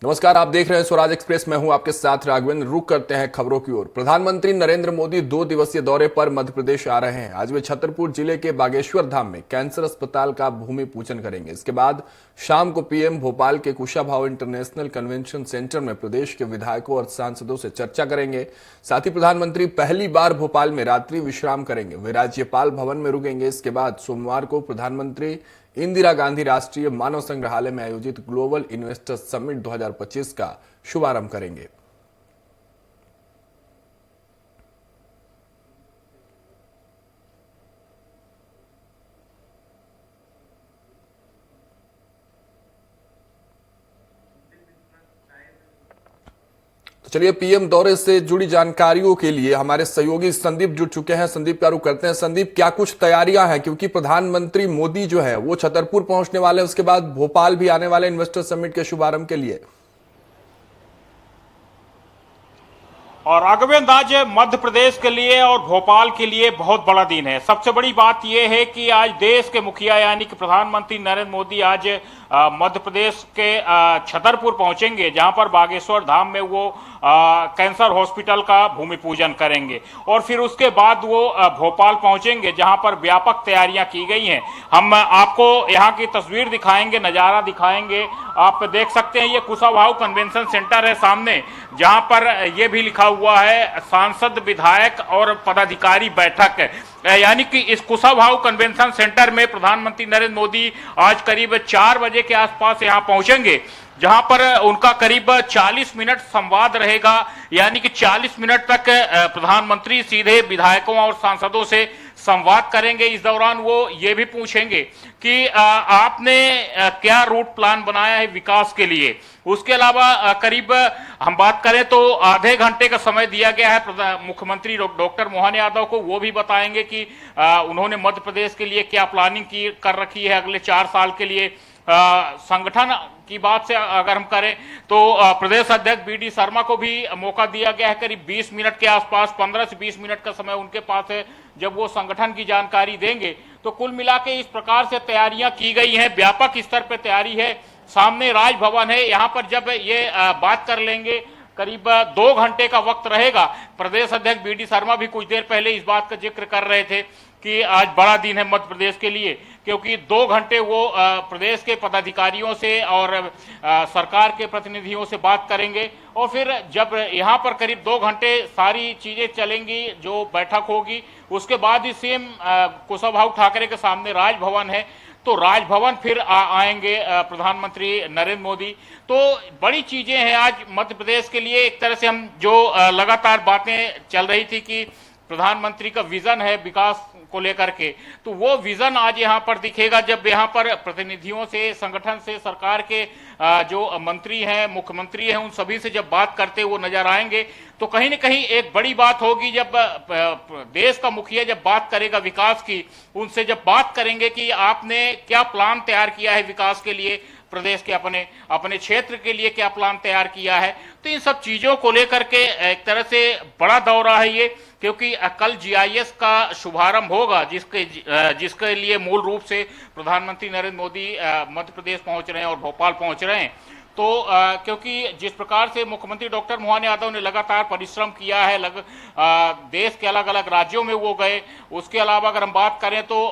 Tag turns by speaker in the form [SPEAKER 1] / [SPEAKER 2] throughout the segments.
[SPEAKER 1] नमस्कार, आप देख रहे हैं स्वराज एक्सप्रेस। मैं हूं आपके साथ राघवेंद्र। रुक करते हैं खबरों की ओर। प्रधानमंत्री नरेंद्र मोदी 2 दिवसीय दौरे पर मध्य प्रदेश आ रहे हैं। आज वे छतरपुर जिले के बागेश्वर धाम में कैंसर अस्पताल का भूमि पूजन करेंगे। इसके बाद शाम को पीएम भोपाल के कुशाभाऊ इंटरनेशनल कन्वेंशन सेंटर में प्रदेश के विधायकों और सांसदों से चर्चा करेंगे। साथ ही प्रधानमंत्री पहली बार भोपाल में रात्रि विश्राम करेंगे। वे राज्यपाल भवन में रुकेंगे। इसके बाद सोमवार को प्रधानमंत्री इंदिरा गांधी राष्ट्रीय मानव संग्रहालय में आयोजित ग्लोबल इन्वेस्टर्स समिट 2025 का शुभारंभ करेंगे। तो चलिए, पीएम दौरे से जुड़ी जानकारियों के लिए हमारे सहयोगी संदीप जुड़ चुके हैं। संदीप का रुख करते हैं। संदीप, क्या कुछ तैयारियां हैं? क्योंकि प्रधानमंत्री मोदी जो है वो छतरपुर पहुंचने वाले हैं, उसके बाद भोपाल भी आने वाले इन्वेस्टर समिट के शुभारंभ के लिए।
[SPEAKER 2] और राघवेंद्र, आज मध्य प्रदेश के लिए और भोपाल के लिए बहुत बड़ा दिन है। सबसे बड़ी बात यह है कि आज देश के मुखिया यानी कि प्रधानमंत्री नरेंद्र मोदी आज मध्य प्रदेश के छतरपुर पहुंचेंगे, जहां पर बागेश्वर धाम में वो कैंसर हॉस्पिटल का भूमि पूजन करेंगे और फिर उसके बाद वो भोपाल पहुंचेंगे, जहां पर व्यापक तैयारियां की गई हैं। हम आपको यहां की तस्वीर दिखाएंगे, नज़ारा दिखाएंगे। आप देख सकते हैं, ये कुशाभाऊ कन्वेंशन सेंटर है सामने, जहां पर ये भी लिखा हुआ है सांसद, विधायक और पदाधिकारी बैठक। यानी कि इस कुशाभाऊ कन्वेंशन सेंटर में प्रधानमंत्री नरेंद्र मोदी आज करीब 4 बजे के आसपास यहां पहुंचेंगे, जहां पर उनका करीब 40 मिनट संवाद रहेगा। यानी कि 40 मिनट तक प्रधानमंत्री सीधे विधायकों और सांसदों से संवाद करेंगे। इस दौरान वो ये भी पूछेंगे कि आपने क्या रूट प्लान बनाया है विकास के लिए। उसके अलावा करीब हम बात करें तो आधे घंटे का समय दिया गया है मुख्यमंत्री डॉक्टर मोहन यादव को। वो भी बताएंगे कि उन्होंने मध्य प्रदेश के लिए क्या प्लानिंग कर रखी है अगले 4 साल के लिए। संगठन की बात से अगर हम करें तो प्रदेश अध्यक्ष बीडी शर्मा को भी मौका दिया गया है। करीब 20 मिनट के आसपास, 15 से 20 मिनट का समय उनके पास है, जब वो संगठन की जानकारी देंगे। तो कुल मिला के इस प्रकार से तैयारियां की गई हैं, व्यापक स्तर पर तैयारी है। सामने राजभवन है, यहाँ पर जब ये बात कर लेंगे, करीब 2 घंटे का वक्त रहेगा। प्रदेश अध्यक्ष बीडी शर्मा भी कुछ देर पहले इस बात का जिक्र कर रहे थे कि आज बड़ा दिन है मध्य प्रदेश के लिए, क्योंकि 2 घंटे वो प्रदेश के पदाधिकारियों से और सरकार के प्रतिनिधियों से बात करेंगे। और फिर जब यहाँ पर करीब 2 घंटे सारी चीजें चलेंगी, जो बैठक होगी, उसके बाद ही सीएम कुशाभाऊ ठाकरे के सामने राजभवन है, तो राजभवन फिर आएंगे प्रधानमंत्री नरेंद्र मोदी। तो बड़ी चीजें हैं आज मध्य प्रदेश के लिए। एक तरह से हम जो लगातार बातें चल रही थी कि प्रधानमंत्री का विजन है विकास को लेकर के, तो वो विजन आज यहाँ पर दिखेगा जब यहाँ पर प्रतिनिधियों से, संगठन से, सरकार के जो मंत्री हैं, मुख्यमंत्री हैं, उन सभी से जब बात करते वो नजर आएंगे। तो कहीं न कहीं एक बड़ी बात होगी जब देश का मुखिया जब बात करेगा विकास की, उनसे जब बात करेंगे कि आपने क्या प्लान तैयार किया है विकास के लिए, प्रदेश के अपने क्षेत्र के लिए क्या प्लान तैयार किया है। तो इन सब चीजों को लेकर के एक तरह से बड़ा दौरा है ये, क्योंकि कल जीआईएस का शुभारंभ होगा, जिसके लिए मूल रूप से प्रधानमंत्री नरेंद्र मोदी मध्य प्रदेश पहुंच रहे हैं और भोपाल पहुंच रहे हैं। तो क्योंकि जिस प्रकार से मुख्यमंत्री डॉक्टर मोहन यादव ने लगातार परिश्रम किया है, देश के अलग अलग राज्यों में वो गए। उसके अलावा अगर हम बात करें तो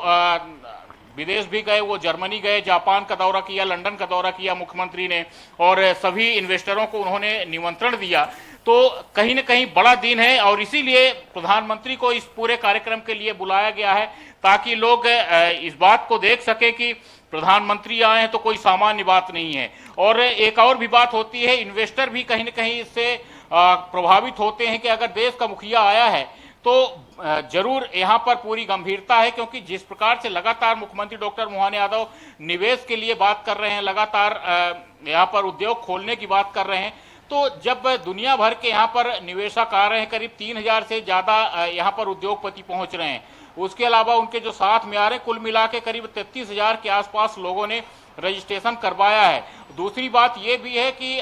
[SPEAKER 2] विदेश भी गए, वो जर्मनी गए, जापान का दौरा किया, लंदन का दौरा किया मुख्यमंत्री ने, और सभी इन्वेस्टरों को उन्होंने निमंत्रण दिया। तो कहीं न कहीं बड़ा दिन है और इसीलिए प्रधानमंत्री को इस पूरे कार्यक्रम के लिए बुलाया गया है, ताकि लोग इस बात को देख सके कि प्रधानमंत्री आए हैं तो कोई सामान्य बात नहीं है। और एक और भी बात होती है, इन्वेस्टर भी कहीं न कहीं इससे प्रभावित होते हैं कि अगर देश का मुखिया आया है तो जरूर यहाँ पर पूरी गंभीरता है, क्योंकि जिस प्रकार से लगातार मुख्यमंत्री डॉक्टर मोहन यादव निवेश के लिए बात कर रहे हैं, लगातार यहाँ पर उद्योग खोलने की बात कर रहे हैं, तो जब दुनिया भर के यहाँ पर निवेशक आ रहे हैं, करीब 3000 से ज्यादा यहाँ पर उद्योगपति पहुंच रहे हैं। उसके अलावा उनके जो साथ में आ रहे हैं, कुल मिला के करीब 33,000 के आसपास लोगों ने रजिस्ट्रेशन करवाया है। दूसरी बात ये भी है कि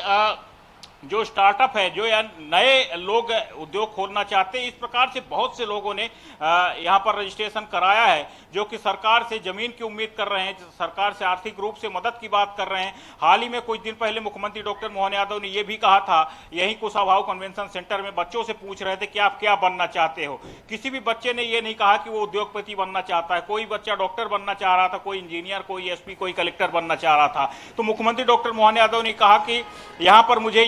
[SPEAKER 2] जो स्टार्टअप है, जो या नए लोग उद्योग खोलना चाहते हैं, इस प्रकार से बहुत से लोगों ने यहाँ पर रजिस्ट्रेशन कराया है, जो कि सरकार से जमीन की उम्मीद कर रहे हैं, सरकार से आर्थिक रूप से मदद की बात कर रहे हैं। हाल ही में कुछ दिन पहले मुख्यमंत्री डॉक्टर मोहन यादव ने यह भी कहा था, यही कुशाभाऊ कन्वेंशन सेंटर में बच्चों से पूछ रहे थे कि आप क्या बनना चाहते हो। किसी भी बच्चे ने यह नहीं कहा कि वो उद्योगपति बनना चाहता है। कोई बच्चा डॉक्टर बनना चाह रहा था, कोई इंजीनियर, कोई एसपी, कोई कलेक्टर बनना चाह रहा था। तो मुख्यमंत्री डॉक्टर मोहन यादव ने कहा कि यहाँ पर मुझे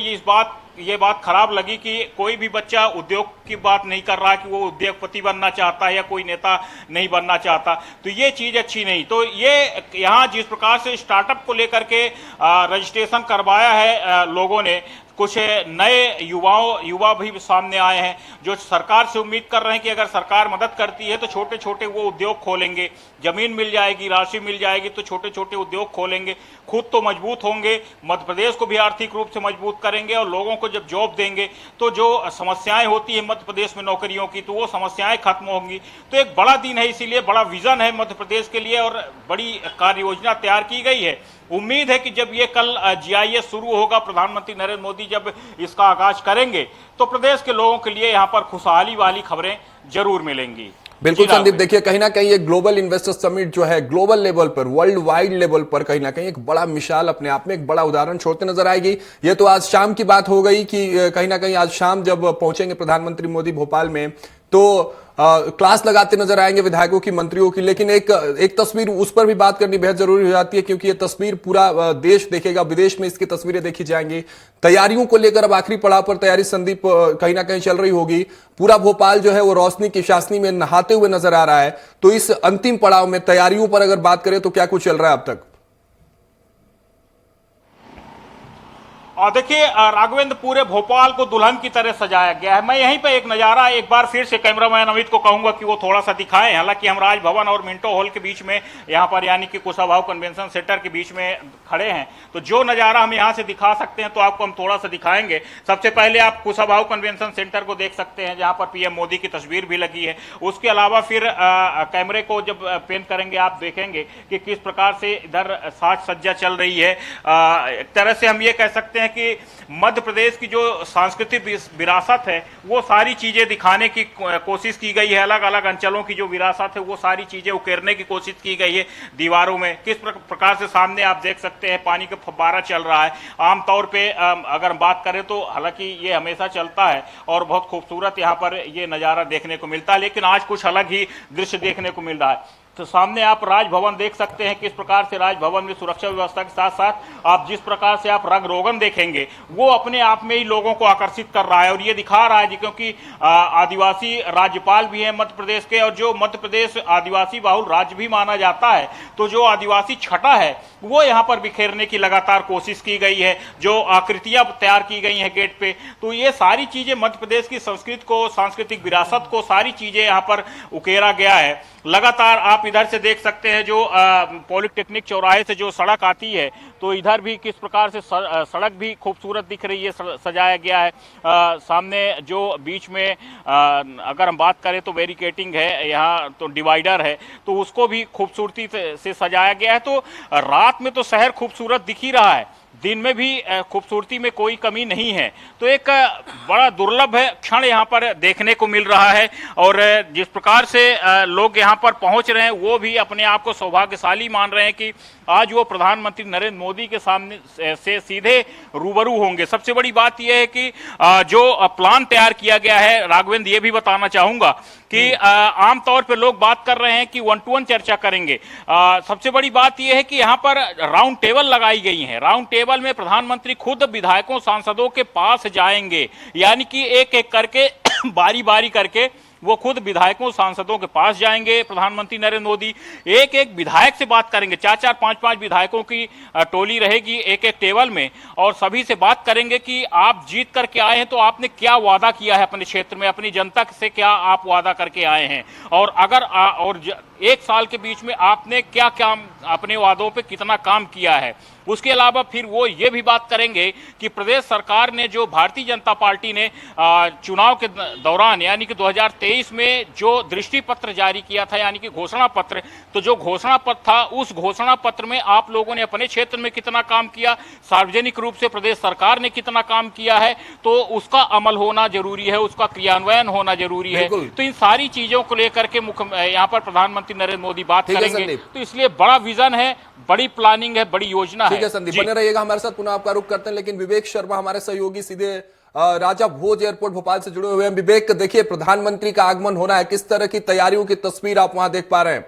[SPEAKER 2] ये बात खराब लगी कि कोई भी बच्चा उद्योग की बात नहीं कर रहा कि वो उद्योगपति बनना चाहता है या कोई नेता नहीं बनना चाहता। तो ये चीज अच्छी नहीं। तो ये यहाँ जिस प्रकार से स्टार्टअप को लेकर के रजिस्ट्रेशन करवाया है लोगों ने, कुछ नए युवा भी सामने आए हैं जो सरकार से उम्मीद कर रहे हैं कि अगर सरकार मदद करती है तो छोटे छोटे वो उद्योग खोलेंगे, जमीन मिल जाएगी, राशि मिल जाएगी तो छोटे छोटे उद्योग खोलेंगे, खुद तो मजबूत होंगे, मध्य प्रदेश को भी आर्थिक रूप से मजबूत करेंगे और लोगों को जब जॉब देंगे तो जो समस्याएं होती है मध्य प्रदेश में नौकरियों की, तो वो समस्याएं खत्म होंगी। तो एक बड़ा दिन है, इसीलिए बड़ा विजन है मध्य प्रदेश के लिए और बड़ी कार्य योजना तैयार की गई है। उम्मीद है कि जब ये कल जीआईएस शुरू होगा, प्रधानमंत्री नरेंद्र मोदी जब इसका आगाज करेंगे तो प्रदेश के लोगों के लिए यहाँ पर खुशहाली वाली खबरें जरूर मिलेंगी।
[SPEAKER 1] बिल्कुल संदीप, देखिए कहीं ना कहीं ये ग्लोबल इन्वेस्टर समिट जो है ग्लोबल लेवल पर, वर्ल्ड वाइड लेवल पर कहीं ना कहीं एक बड़ा मिसाल अपने आप में एक बड़ा उदाहरण छोड़ते नजर आएगी। ये तो आज शाम की बात हो गई कि कहीं ना कहीं आज शाम जब पहुंचेंगे प्रधानमंत्री मोदी भोपाल में तो क्लास लगाते नजर आएंगे विधायकों की, मंत्रियों की। लेकिन एक तस्वीर उस पर भी बात करनी बेहद जरूरी हो जाती है क्योंकि ये तस्वीर पूरा देश देखेगा, विदेश में इसकी तस्वीरें देखी जाएंगी। तैयारियों को लेकर अब आखिरी पड़ाव पर तैयारी संदीप कहीं ना कहीं चल रही होगी। पूरा भोपाल जो है वो रोशनी की चाशनी में नहाते हुए नजर आ रहा है। तो इस अंतिम पड़ाव में तैयारियों पर अगर बात करें तो क्या कुछ चल रहा है अब तक?
[SPEAKER 2] और देखिए राघवेंद्र, पूरे भोपाल को दुल्हन की तरह सजाया गया है। मैं यहीं पे एक नज़ारा एक बार फिर से कैमरामैन अमित को कहूंगा कि वो थोड़ा सा दिखाएं। हालांकि हम राजभवन और मिंटो हॉल के बीच में यहाँ पर यानी कि कुशाभाऊ कन्वेंशन सेंटर के बीच में खड़े हैं, तो जो नज़ारा हम यहाँ से दिखा सकते हैं तो आपको हम थोड़ा सा दिखाएंगे। सबसे पहले आप कुशाभाऊ कन्वेंशन सेंटर को देख सकते हैं जहाँ पर पीएम मोदी की तस्वीर भी लगी है। उसके अलावा फिर कैमरे को जब पेन करेंगे आप देखेंगे कि किस प्रकार से इधर साज सज्जा चल रही है। एक तरह से हम ये कह सकते हैं कि मध्य प्रदेश की जो सांस्कृतिक विरासत है वो सारी चीजें दिखाने की कोशिश की गई है। अलग अलग अंचलों की जो विरासत है वो सारी चीजें उकेरने की कोशिश की गई है दीवारों में। किस प्रकार से सामने आप देख सकते हैं पानी का फव्वारा चल रहा है। आमतौर पे अगर हम बात करें तो हालांकि ये हमेशा चलता है और बहुत खूबसूरत यहाँ पर ये नज़ारा देखने को मिलता है, लेकिन आज कुछ अलग ही दृश्य देखने को मिल रहा है। तो सामने आप राजभवन देख सकते हैं, किस प्रकार से राजभवन में सुरक्षा व्यवस्था के साथ साथ आप जिस प्रकार से आप रंग रोगन देखेंगे वो अपने आप में ही लोगों को आकर्षित कर रहा है और ये दिखा रहा है जी, क्योंकि आदिवासी राज्यपाल भी हैं मध्य प्रदेश के और जो मध्य प्रदेश आदिवासी बहुल राज्य भी माना जाता है, तो जो आदिवासी छटा है वो यहाँ पर बिखेरने की लगातार कोशिश की गई है। जो आकृतियां तैयार की गई हैं गेट पे, तो ये सारी चीजें मध्य प्रदेश की संस्कृति को, सांस्कृतिक विरासत को, सारी चीजें यहाँ पर उकेरा गया है। लगातार आप इधर से देख सकते हैं जो पॉलिटेक्निक चौराहे से जो सड़क आती है, तो इधर भी किस प्रकार से सड़क भी खूबसूरत दिख रही है, सजाया गया है। सामने जो बीच में अगर हम बात करें तो बैरिकेटिंग है, यहाँ तो डिवाइडर है, तो उसको भी खूबसूरती से सजाया गया है। तो रात में तो शहर खूबसूरत दिख ही रहा है, दिन में भी खूबसूरती में कोई कमी नहीं है। तो एक बड़ा दुर्लभ है क्षण यहाँ पर देखने को मिल रहा है और जिस प्रकार से लोग यहाँ पर पहुँच रहे हैं वो भी अपने आप को सौभाग्यशाली मान रहे हैं कि आज वो प्रधानमंत्री नरेंद्र मोदी के सामने से सीधे रूबरू होंगे। सबसे बड़ी बात यह है कि जो प्लान तैयार किया गया है, राघवेंद्र ये भी बताना चाहूंगा कि आमतौर पर लोग बात कर रहे हैं कि 1-to-1 चर्चा करेंगे। सबसे बड़ी बात यह है कि यहाँ पर राउंड टेबल लगाई गई है। राउंड टेबल में प्रधानमंत्री खुद विधायकों सांसदों के पास जाएंगे, यानी कि एक एक करके बारी बारी करके वो खुद विधायकों सांसदों के पास जाएंगे। प्रधानमंत्री नरेंद्र मोदी एक एक विधायक से बात करेंगे, 4-4, 5-5 विधायकों की टोली रहेगी एक एक टेबल में और सभी से बात करेंगे कि आप जीत करके आए हैं तो आपने क्या वादा किया है अपने क्षेत्र में, अपनी जनता से क्या आप वादा करके आए हैं और अगर एक साल के बीच में आपने क्या काम, अपने वादों पे कितना काम किया है। उसके अलावा फिर वो ये भी बात करेंगे कि प्रदेश सरकार ने जो भारतीय जनता पार्टी ने चुनाव के दौरान यानी कि 2023 2023 में जो दृष्टि पत्र जारी किया था, यानी कि घोषणा पत्र, तो जो घोषणा पत्र था उस घोषणा पत्र में आप लोगों ने अपने क्षेत्र में कितना काम किया, सार्वजनिक रूप से प्रदेश सरकार ने कितना काम किया है, तो उसका अमल होना जरूरी है, उसका क्रियान्वयन होना जरूरी है। तो इन सारी चीजों को लेकर के यहाँ पर प्रधानमंत्री नरेंद्र मोदी बात करेंगे। तो इसलिए बड़ा विजन है, बड़ी प्लानिंग है, बड़ी योजना है।
[SPEAKER 1] ठीक है संदीप, बने रहिएगा हमारे साथ, पुनः आपका रुख करते हैं। लेकिन विवेक शर्मा हमारे सहयोगी सीधे राजा भोज एयरपोर्ट भोपाल से जुड़े हुए हैं। विवेक, देखिए प्रधानमंत्री का आगमन होना है, किस तरह की तैयारियों की तस्वीर आप वहां देख पा रहे हैं?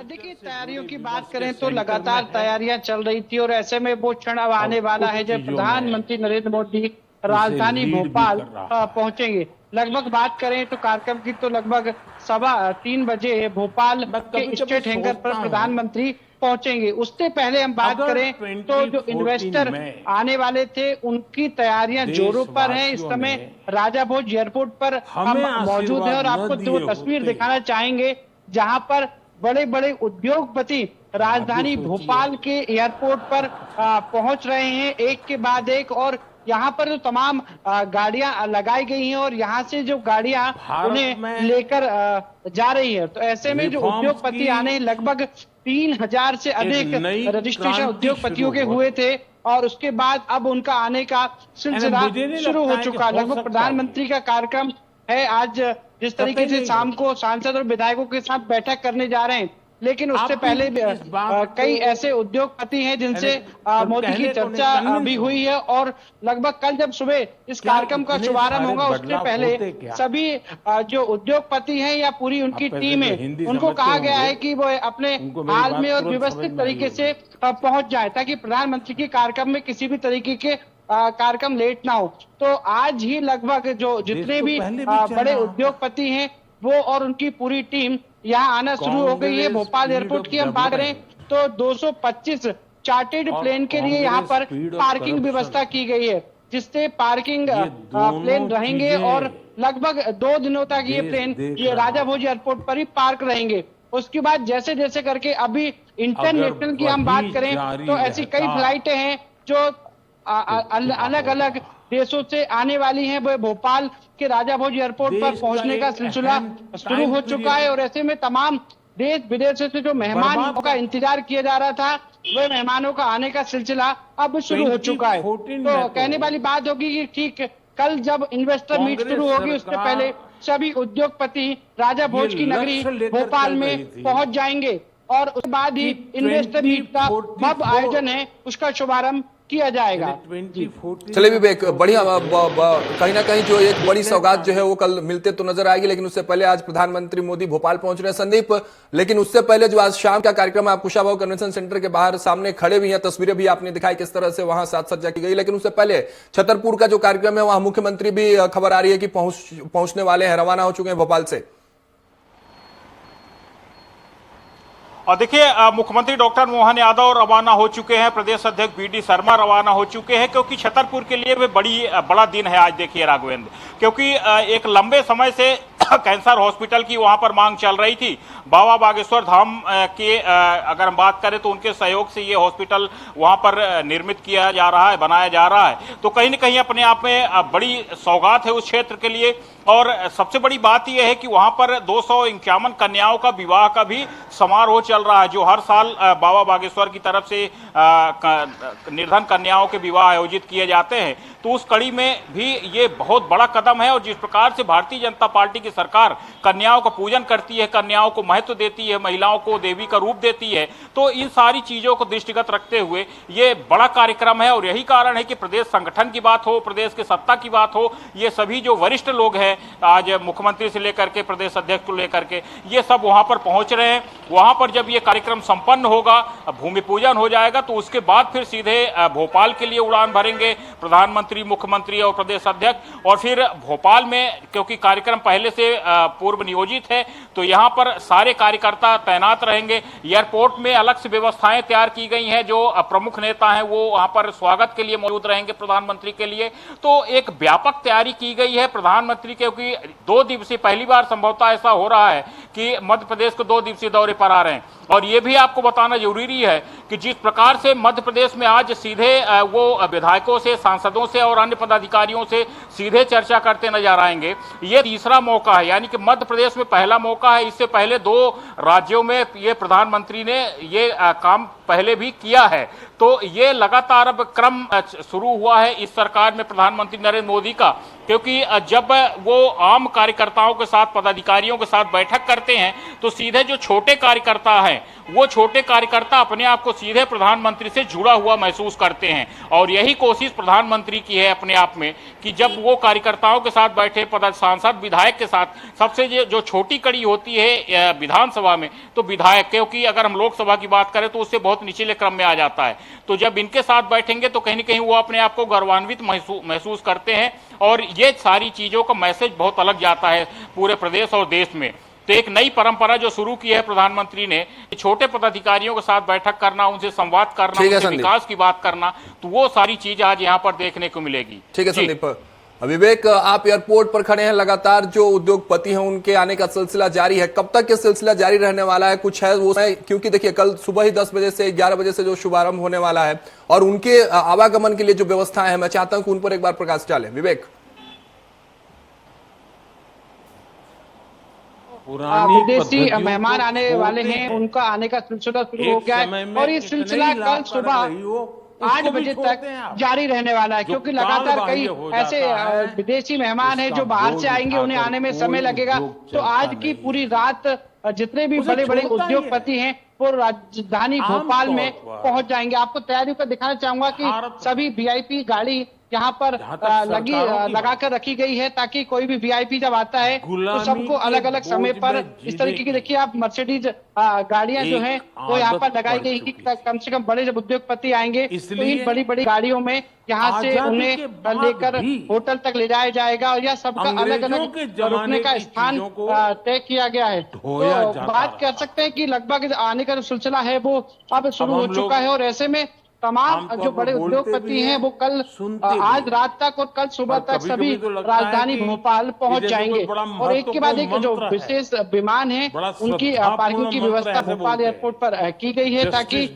[SPEAKER 3] देखिए, तैयारियों की बात करें तो लगातार तैयारियां चल रही थी और ऐसे में वो क्षण अब आने वाला है जब प्रधानमंत्री नरेंद्र मोदी राजधानी भोपाल पहुंचेंगे। लगभग बात करें तो कार्यक्रम की तो लगभग 3:15 बजे भोपाल के स्टेट हैंगर पर प्रधानमंत्री पहुंचेंगे। उससे पहले हम बात करें तो जो इन्वेस्टर आने वाले थे उनकी तैयारियां जोरों पर हैं। इस समय राजा भोज एयरपोर्ट पर हम मौजूद हैं और आपको वो तस्वीर दिखाना चाहेंगे जहां पर बड़े बड़े उद्योगपति राजधानी भोपाल के एयरपोर्ट पर पहुंच रहे हैं एक के बाद एक, और यहाँ पर जो तमाम गाड़ियां लगाई गई हैं और यहाँ से जो गाड़ियां उन्हें लेकर जा रही है। तो ऐसे में जो उद्योगपति आने, लगभग 3000 से अधिक रजिस्ट्रेशन उद्योगपतियों के हुए थे और उसके बाद अब उनका आने का सिलसिला शुरू हो चुका। लगभग प्रधानमंत्री का कार्यक्रम है आज, जिस तरीके से शाम को सांसद और विधायकों के साथ बैठक करने जा रहे हैं, लेकिन उससे पहले कई ऐसे उद्योगपति हैं जिनसे मोदी की चर्चा भी हुई है और लगभग कल जब सुबह इस कार्यक्रम का शुभारंभ होगा उससे पहले सभी जो उद्योगपति हैं या पूरी उनकी टीम है उनको कहा गया है कि वो अपने हाल में और व्यवस्थित तरीके से पहुंच जाए ताकि प्रधानमंत्री के कार्यक्रम में किसी भी तरीके के कार्यक्रम लेट ना हो। तो आज ही लगभग जो जितने भी बड़े उद्योगपति हैं वो और उनकी पूरी टीम यहाँ आना शुरू हो गई है। भोपाल एयरपोर्ट की हम बात करें तो 225 चार्टर्ड प्लेन के लिए यहाँ पर पार्किंग व्यवस्था की गई है, जिससे पार्किंग प्लेन रहेंगे और लगभग 2 दिनों तक ये प्लेन ये राजा भोज एयरपोर्ट पर ही पार्क रहेंगे। उसके बाद जैसे जैसे करके अभी इंटरनेशनल की हम बात करें तो ऐसी कई फ्लाइटें हैं जो अलग अलग देशों से आने वाली हैं। वो भोपाल के राजा भोज एयरपोर्ट पर पहुंचने का सिलसिला शुरू हो चुका है और ऐसे में तमाम देश विदेशों से जो मेहमानों का इंतजार किया जा रहा था वह मेहमानों का आने का सिलसिला अब शुरू हो चुका है। तो कहने वाली बात होगी कि ठीक कल जब इन्वेस्टर मीट शुरू होगी उससे पहले सभी उद्योगपति राजा भोज की नगरी भोपाल में पहुंच जाएंगे और उसके बाद ही इन्वेस्टर मीट का भव्य आयोजन है उसका शुभारंभ किया जाएगा।
[SPEAKER 1] चलिए विवेक, बढ़िया, कहीं ना कहीं जो एक बड़ी सौगात जो है वो कल मिलते तो नजर आएगी, लेकिन उससे पहले आज प्रधानमंत्री मोदी भोपाल पहुंच रहे हैं। संदीप, लेकिन उससे पहले जो आज शाम का कार्यक्रम है, आप कुशाभाऊ कन्वेंशन सेंटर के बाहर सामने खड़े भी हैं, तस्वीरें भी आपने दिखाई किस तरह से वहां साज सज्जा की गई, लेकिन उससे पहले छतरपुर का जो कार्यक्रम है वहां मुख्यमंत्री भी खबर आ रही है कि पहुंचने वाले हैं, रवाना हो चुके हैं भोपाल से।
[SPEAKER 2] और देखिए, मुख्यमंत्री डॉक्टर मोहन यादव रवाना हो चुके हैं, प्रदेश अध्यक्ष बीडी शर्मा रवाना हो चुके हैं, क्योंकि छतरपुर के लिए भी बड़ा दिन है आज। देखिए राघवेंद्र, क्योंकि एक लंबे समय से कैंसर हॉस्पिटल की वहां पर मांग चल रही थी। बाबा बागेश्वर धाम के अगर हम बात करें तो उनके सहयोग से ये हॉस्पिटल वहां पर निर्मित किया जा रहा है, बनाया जा रहा है। तो कहीं न कहीं अपने आप में बड़ी सौगात है उस क्षेत्र के लिए। और सबसे बड़ी बात यह है कि वहां पर 251 कन्याओं का विवाह का भी समारोह चल रहा है, जो हर साल बाबा बागेश्वर की तरफ से निर्धन कन्याओं के विवाह आयोजित किए जाते हैं। तो उस कड़ी में भी ये बहुत बड़ा कदम है। और जिस प्रकार से भारतीय जनता पार्टी की सरकार कन्याओं का पूजन करती है, कन्याओं को महत्व देती है, महिलाओं को देवी का रूप देती है, तो इन सारी चीजों को दृष्टिगत रखते हुए ये बड़ा कार्यक्रम है। और यही कारण है कि प्रदेश संगठन की बात हो, प्रदेश के सत्ता की बात हो, ये सभी जो वरिष्ठ लोग हैं आज मुख्यमंत्री से लेकर के प्रदेश अध्यक्ष को लेकर के ये सब वहां पर पहुंच रहे हैं। वहां पर जब ये कार्यक्रम संपन्न होगा, भूमि पूजन हो जाएगा, तो उसके बाद फिर सीधे भोपाल के लिए उड़ान भरेंगे प्रधानमंत्री, मुख्यमंत्री और प्रदेश अध्यक्ष। और फिर भोपाल में क्योंकि कार्यक्रम पहले से पूर्व नियोजित है तो यहां पर सारे कार्यकर्ता तैनात रहेंगे। एयरपोर्ट में अलग से व्यवस्थाएं तैयार की गई हैं, जो प्रमुख नेता हैं वो वहां पर स्वागत के लिए मौजूद रहेंगे प्रधानमंत्री के लिए। तो एक व्यापक तैयारी की गई है प्रधानमंत्री, क्योंकि 2 दिवसीय पहली बार संभवतः ऐसा हो रहा है कि मध्य प्रदेश को 2 दिवसीय दौरे पर आ रहे हैं। और ये भी आपको बताना जरूरी है कि जिस प्रकार से मध्य प्रदेश में आज सीधे वो विधायकों से, सांसदों से और अन्य पदाधिकारियों से सीधे चर्चा करते नजर आएंगे। ये तीसरा मौका है, यानी कि मध्य प्रदेश में पहला मौका है। इससे पहले 2 राज्यों में ये प्रधानमंत्री ने ये काम पहले भी किया है। तो ये लगातार अब क्रम शुरू हुआ है इस सरकार में प्रधानमंत्री नरेंद्र मोदी का, क्योंकि जब वो आम कार्यकर्ताओं के साथ, पदाधिकारियों के साथ बैठक करते हैं तो सीधे जो छोटे कार्यकर्ता हैं वो छोटे कार्यकर्ता अपने आप को सीधे प्रधानमंत्री से जुड़ा हुआ महसूस करते हैं। और यही कोशिश प्रधानमंत्री की है अपने आप में कि जब वो कार्यकर्ताओं के साथ बैठे, सांसद, विधायक के साथ, सबसे जो छोटी कड़ी होती है विधानसभा में तो विधायक, क्योंकि अगर हम लोकसभा की बात करें तो उससे बहुत निचले क्रम में आ जाता है। तो जब इनके साथ बैठेंगे तो कहीं न कहीं वो अपने आप को गौरवान्वित महसूस करते हैं और ये सारी चीजों का मैसेज बहुत अलग जाता है पूरे प्रदेश और देश में। तो एक नई परंपरा जो शुरू की है प्रधानमंत्री ने, छोटे पदाधिकारियों के साथ बैठक करना, उनसे संवाद करना, उनसे विकास की बात करना, तो वो सारी चीज आज यहाँ पर देखने को मिलेगी।
[SPEAKER 1] ठीक है संदीप। विवेक, आप एयरपोर्ट पर खड़े हैं, लगातार जो उद्योगपति हैं उनके आने का सिलसिला जारी है। कब तक ये सिलसिला जारी रहने वाला है, कुछ है वो? क्योंकि देखिए कल सुबह ही 10 बजे से 11 बजे से जो शुभारंभ होने वाला है और उनके आवागमन के लिए जो व्यवस्थाएं हैं, मैं चाहता हूं कि उन पर एक बार प्रकाश डालें। विवेक,
[SPEAKER 3] विदेशी मेहमान आने वाले हैं, उनका आने का सिलसिला शुरू हो गया है और ये सिलसिला कल सुबह 8 बजे तक जारी रहने वाला है, क्योंकि लगातार कई ऐसे विदेशी मेहमान हैं जो बाहर से आएंगे, उन्हें आने में समय लगेगा। तो आज की पूरी रात जितने भी बड़े बड़े उद्योगपति हैं वो राजधानी भोपाल में पहुंच जाएंगे। आपको तैयारियों का दिखाना चाहूंगा कि सभी वीआईपी गाड़ी यहाँ पर लगा कर रखी गई है, ताकि कोई भी वीआईपी जब आता है तो सबको अलग अलग समय पर इस तरीके की, देखिए आप, मर्सिडीज गाड़ियां जो हैं वो यहाँ पर लगाई गई कि कम से कम बड़े जब उद्योगपति आएंगे तो इन बड़ी बड़ी गाड़ियों में यहाँ से उन्हें लेकर होटल तक ले जाया जाएगा और यह सबका अलग अलग रुकने का स्थान तय किया गया है। तो बात कर सकते हैं कि लगभग आने का जो सिलसिला है वो अब शुरू हो चुका है और ऐसे में तमाम जो बड़े उद्योगपति हैं वो कल आज रात तक और कल सुबह तक सभी राजधानी भोपाल पहुंच जाएंगे। और एक के बाद एक जो विशेष विमान है उनकी पार्किंग की व्यवस्था भोपाल एयरपोर्ट पर की गई है, ताकि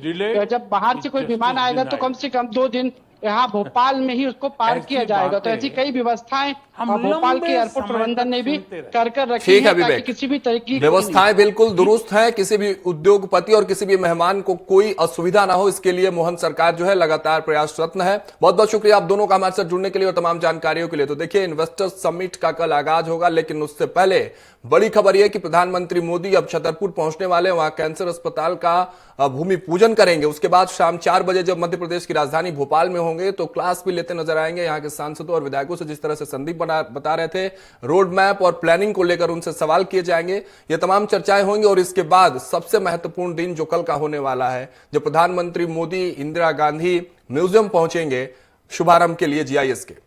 [SPEAKER 3] जब बाहर से कोई विमान आएगा तो कम से कम 2 दिन यहाँ भोपाल में ही उसको पार्क किया जाएगा। तो ऐसी कई व्यवस्थाएं भोपाल के एयरपोर्ट प्रबंधन ने भी कर रखी है, ताकि किसी भी तरह की
[SPEAKER 1] व्यवस्थाएं बिल्कुल दुरुस्त हैं, किसी भी उद्योगपति और किसी भी मेहमान को कोई असुविधा ना हो, इसके लिए मोहन सरकार जो है लगातार प्रयासरत है। बहुत बहुत शुक्रिया आप दोनों का हमारे साथ जुड़ने के लिए और तमाम जानकारियों के लिए। तो देखिए, इन्वेस्टर्स समिट का कल आगाज होगा, लेकिन उससे पहले बड़ी खबर यह कि प्रधानमंत्री मोदी अब छतरपुर पहुंचने वाले, वहां कैंसर अस्पताल का भूमि पूजन करेंगे। उसके बाद शाम 4 बजे जब मध्य प्रदेश की राजधानी भोपाल में होंगे तो क्लास भी लेते नजर आएंगे यहाँ के सांसदों और विधायकों से। जिस तरह से संदीप बता रहे थे, रोड मैप और प्लानिंग को लेकर उनसे सवाल किए जाएंगे, ये तमाम चर्चाएं होंगी। और इसके बाद सबसे महत्वपूर्ण दिन जो कल का होने वाला है, जब प्रधानमंत्री मोदी इंदिरा गांधी म्यूजियम पहुंचेंगे शुभारंभ के लिए GIS के।